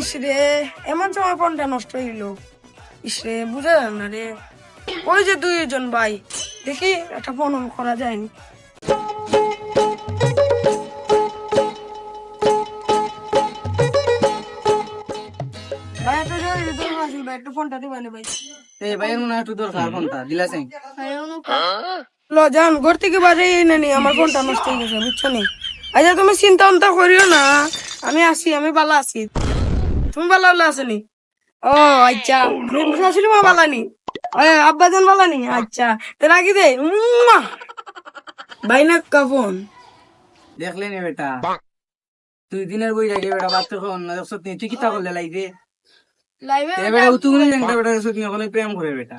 ইসরে এমন সময় ফোনটা নষ্ট হইল। ইসরে বুঝা যায় না রে। ওই যে দুইজন ভাই, দেখি একটা ফোন অন করা যায়নি। ভাই একটা জরুরি দরকার আছে ভাই, একটা ফোনটা দিবানি ভাই। এই ভাইয়ের মনে হয় একটু দরকার ফোনটা দিলাছেন। ল যান ঘর থেকে বাজে নেনি, আমার ফোনটা নষ্ট হয়ে গেছে বুঝছো নি। আচ্ছা তুমি চিন্তা ভাবনা করিও না, আমি আছি, আমি ভালো আছি। তুমি ভালো হলে আসেনি? ও আচ্ছা, শাশুড়ি মা ভালো নি? আব্বাজান ভালো নি? আচ্ছা তো রাখি দে। ভাই না ফোন দেখলেন বেটা, 2 দিনের বই রাখে বেটা বাচ্চা খাওয়ান না দেখছ তুই কিতা করলে লাইতে লাইভে এ বেটা উতুগুনি জানতে বেটা দেখছ তুমি ওখানে প্রেম করে বেটা।